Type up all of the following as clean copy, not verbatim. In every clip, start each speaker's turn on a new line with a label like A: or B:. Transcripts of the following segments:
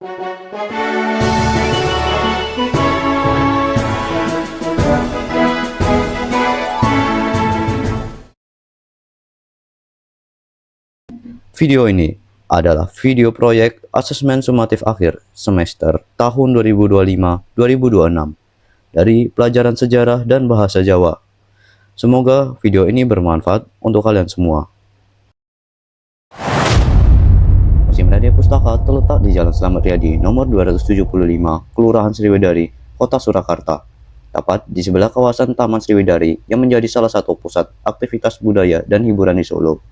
A: Video ini adalah video proyek asesmen sumatif akhir semester tahun 2025-2026 dari pelajaran sejarah dan bahasa Jawa. Semoga video ini bermanfaat untuk kalian semua. Museum Radia Pustaka terletak di Jalan Slamet Riyadi nomor 275, Kelurahan Sriwedari, Kota Surakarta. Tepat di sebelah kawasan Taman Sriwedari yang menjadi salah satu pusat aktivitas budaya dan hiburan di Solo.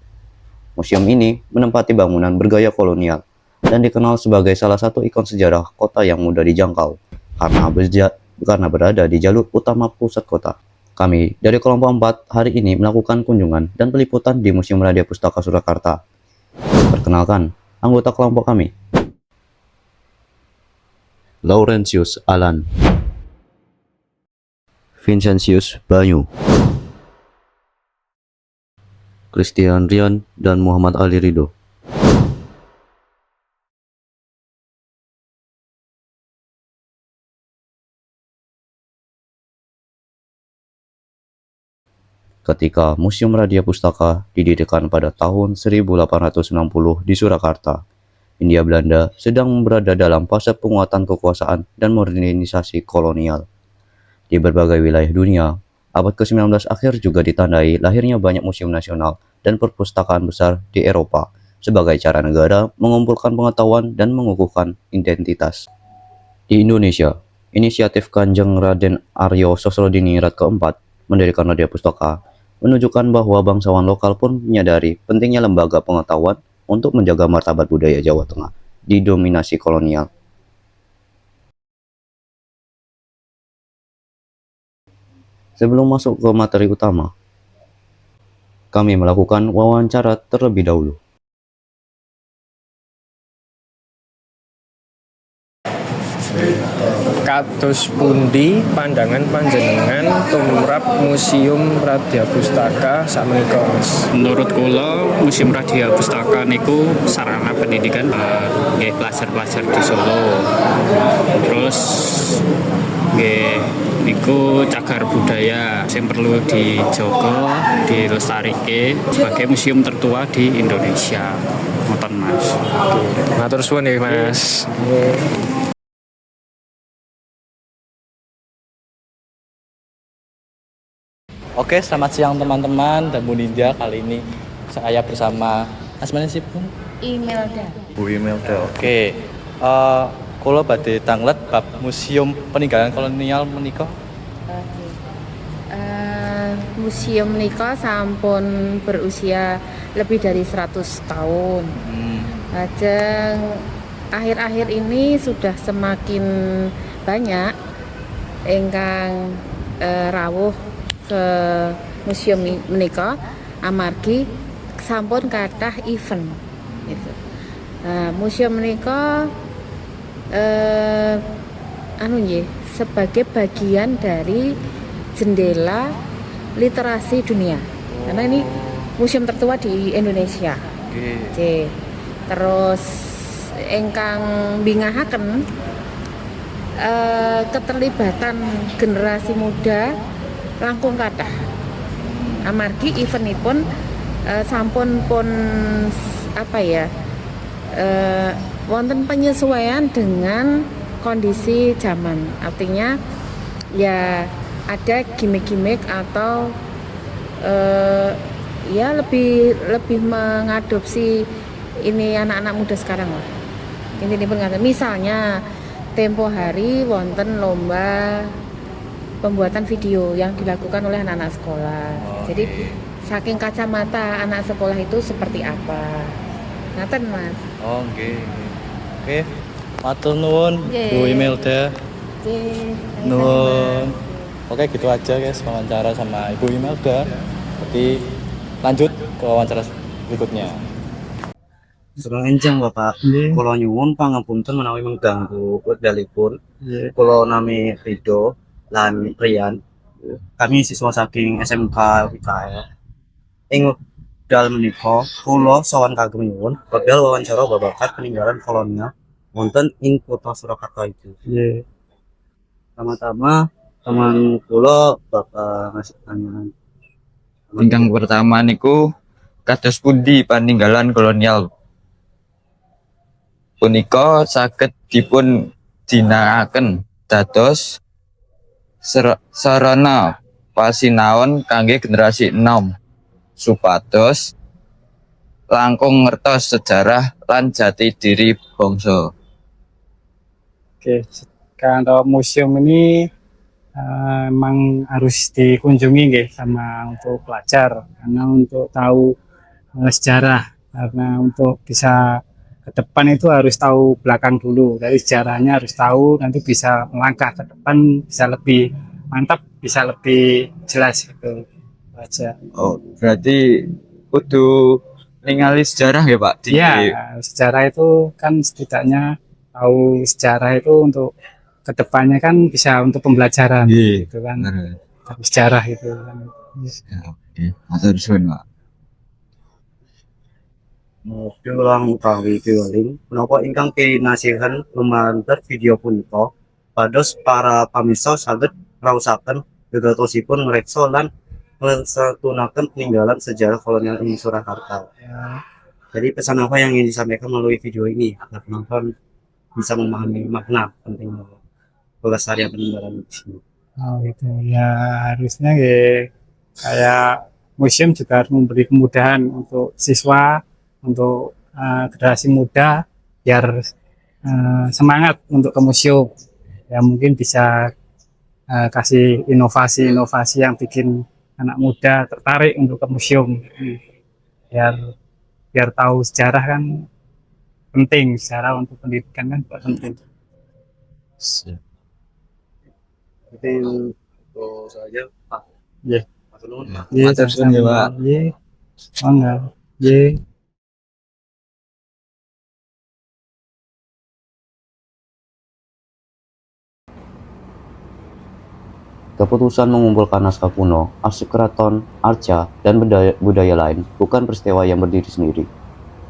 A: Museum ini menempati bangunan bergaya kolonial dan dikenal sebagai salah satu ikon sejarah kota yang mudah dijangkau karena berada di jalur utama pusat kota. Kami dari kelompok 4 hari ini melakukan kunjungan dan peliputan di Museum Radia Pustaka Surakarta. Perkenalkan, anggota kelompok kami. Laurentius Alan, Vincentius Banyu, Christian Rian, dan Muhammad Ali Ridho. Ketika Museum Radia Pustaka didirikan pada tahun 1860 di Surakarta, Hindia Belanda sedang berada dalam fase penguatan kekuasaan dan modernisasi kolonial. Di berbagai wilayah dunia, abad ke-19 akhir juga ditandai lahirnya banyak museum nasional dan perpustakaan besar di Eropa sebagai cara negara mengumpulkan pengetahuan dan mengukuhkan identitas. Di Indonesia, inisiatif Kanjeng Raden Aryo Sosrodiningrat keempat mendirikan Radia Pustaka menunjukkan bahwa bangsawan lokal pun menyadari pentingnya lembaga pengetahuan untuk menjaga martabat budaya Jawa Tengah didominasi kolonial. Sebelum masuk ke materi utama, kami melakukan wawancara terlebih dahulu.
B: Kados pundi pandangan panjenengan tumrap Museum Radia Pustaka sakmenika, Mas?
C: Menurut kula, Museum Radia Pustaka niku sarana pendidikan nggih pelajar-pelajar di Solo. Terus nggih niku cagar budaya yang perlu dijaga, dilestarike sebagai museum tertua di Indonesia. Ngoten, Mas.
B: Matur suwun ya, Mas.
D: Oke, selamat siang teman-teman dan Bu Ninja. Kali ini saya bersama asmane sipun
E: Imelda.
D: Bu Imelda. Oke. Kula badhe tanglet bab Museum Peninggalan Kolonial menika.
E: Oke. Museum menika sampun berusia lebih dari 100 tahun. Lajeng akhir-akhir ini sudah semakin banyak ingkang rawuh ke museum menika amargi sampun kathah event gitu. Museum menika sebagai bagian dari jendela literasi dunia. Karena ini museum tertua di Indonesia. Oke. Terus ingkang bingahaken keterlibatan generasi muda langkung kathah. Amargi eventipun sampun pun wonten penyesuaian dengan kondisi zaman. Artinya ya ada gimmick-gimmick atau lebih mengadopsi ini anak-anak muda sekarang lah. Ini misalnya tempo hari wonten lomba pembuatan video yang dilakukan oleh anak-anak sekolah. Jadi saking kacamata anak sekolah itu seperti apa. Ngaten, Mas.
D: Nggih. Oke. Matur nuwun Bu Imelda. Nuwun. Oke, gitu aja guys wawancara sama Ibu Imelda. Jadi lanjut ke wawancara berikutnya.
A: Surung enjang Bapak, kula nyuwun pangapunten menawi mengganggu wekdalipun. Kula nami Ridho lan Rian. Kami siswa saking SMK UKL. Ing wekdal menika kula sowan kagem nyuwun badal wawancara babagan peninggalan kolonial wonten ing kota Surakarta itu.
F: Nggih.
A: Pertama-tama teman kula bakal ngasih pertanyaan.
G: Ingkang pertama niku kados pundi paninggalan kolonial punika saged dipun ginakaken dados sarana pasinaon kangge generasi enom supados langkung ngertos sejarah lan jati diri bangsa.
F: Oke, kalau museum ini emang harus dikunjungi nggih sama untuk pelajar karena untuk tahu sejarah, karena untuk bisa ke depan itu harus tahu belakang dulu, dari sejarahnya harus tahu, nanti bisa melangkah ke depan bisa lebih mantap, bisa lebih jelas gitu aja.
G: Oh, berarti kudu ningali sejarah ya Pak di
F: Iya, sejarah itu kan setidaknya tahu sejarah itu untuk kedepannya kan bisa untuk pembelajaran
G: Iya,
F: gitu kan.
G: bener.
F: Tahu sejarah itu kan.
G: Ya, oke. Matur suwun Pak.
A: Mobil lang utawi piweling menapa ingkang pinasihan lumantar video punika pados para pamirsa saged ngraosaken gegatosipun ngreksa lan nglestariaken peninggalan sejarah kolonial ing Surakarta.
F: Ya,
A: Jadi pesan apa yang ingin disampaikan melalui video ini agar penonton bisa memahami makna penting pelestarian peninggalan di sini.
F: oh itu ya harusnya ya kayak museum juga harus memberi kemudahan untuk siswa, untuk generasi muda biar semangat untuk ke museum. Ya mungkin bisa kasih inovasi-inovasi yang bikin anak muda tertarik untuk ke museum. Biar biar tahu sejarah kan penting, sejarah untuk pendidikan kan penting.
A: Jadi itu saja Pak.
F: Iya.
A: Matur nuwun, Pak.
F: Iya,
G: Matur suwun ya, Pak.
F: Iya. Mangga. Iya.
A: Keputusan mengumpulkan naskah kuno, arsip keraton, arca, dan budaya lain bukan peristiwa yang berdiri sendiri.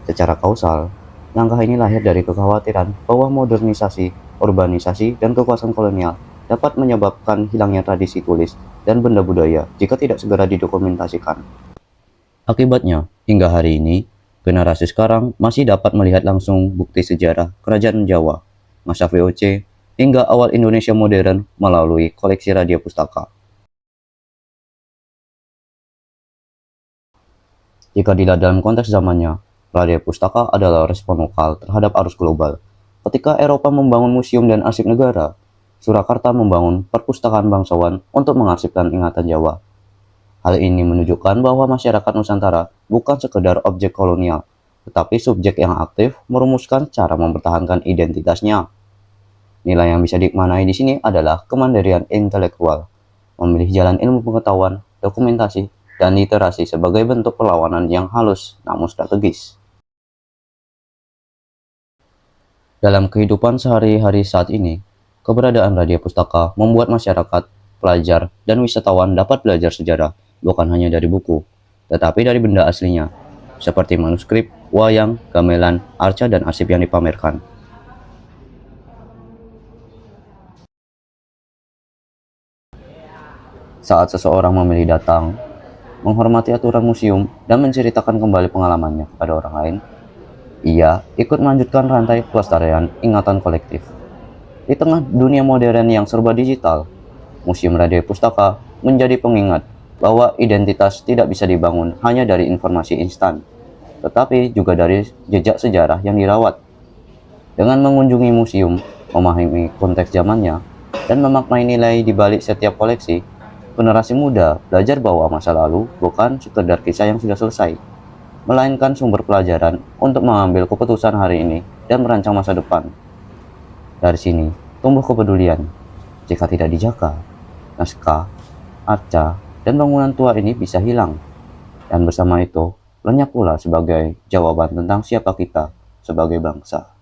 A: Secara kausal, langkah ini lahir dari kekhawatiran bahwa modernisasi, urbanisasi, dan kekuasaan kolonial dapat menyebabkan hilangnya tradisi tulis dan benda budaya jika tidak segera didokumentasikan. Akibatnya, hingga hari ini, generasi sekarang masih dapat melihat langsung bukti sejarah Kerajaan Jawa, masa VOC, hingga awal Indonesia modern melalui koleksi Radia Pustaka. Jika dilihat dalam konteks zamannya, Radia Pustaka adalah respon lokal terhadap arus global. Ketika Eropa membangun museum dan arsip negara, Surakarta membangun perpustakaan bangsawan untuk mengarsipkan ingatan Jawa. Hal ini menunjukkan bahwa masyarakat Nusantara bukan sekedar objek kolonial, tetapi subjek yang aktif merumuskan cara mempertahankan identitasnya. Nilai yang bisa dimaknai di sini adalah kemandirian intelektual, memilih jalan ilmu pengetahuan, dokumentasi, dan literasi sebagai bentuk perlawanan yang halus namun strategis. Dalam kehidupan sehari-hari saat ini, keberadaan Radia Pustaka membuat masyarakat, pelajar, dan wisatawan dapat belajar sejarah bukan hanya dari buku, tetapi dari benda aslinya, seperti manuskrip, wayang, gamelan, arca, dan arsip yang dipamerkan. Saat seseorang memilih datang, menghormati aturan museum, dan menceritakan kembali pengalamannya kepada orang lain, ia ikut melanjutkan rantai pelestarian ingatan kolektif. Di tengah dunia modern yang serba digital, Museum Radia Pustaka menjadi pengingat bahwa identitas tidak bisa dibangun hanya dari informasi instan, tetapi juga dari jejak sejarah yang dirawat. Dengan mengunjungi museum, memahami konteks zamannya, dan memaknai nilai di balik setiap koleksi, generasi muda belajar bahwa masa lalu bukan sekedar kisah yang sudah selesai, melainkan sumber pelajaran untuk mengambil keputusan hari ini dan merancang masa depan. Dari sini, tumbuh kepedulian. Jika tidak dijaga, naskah, arca, dan bangunan tua ini bisa hilang. Dan bersama itu, lenyap pula sebagai jawaban tentang siapa kita sebagai bangsa.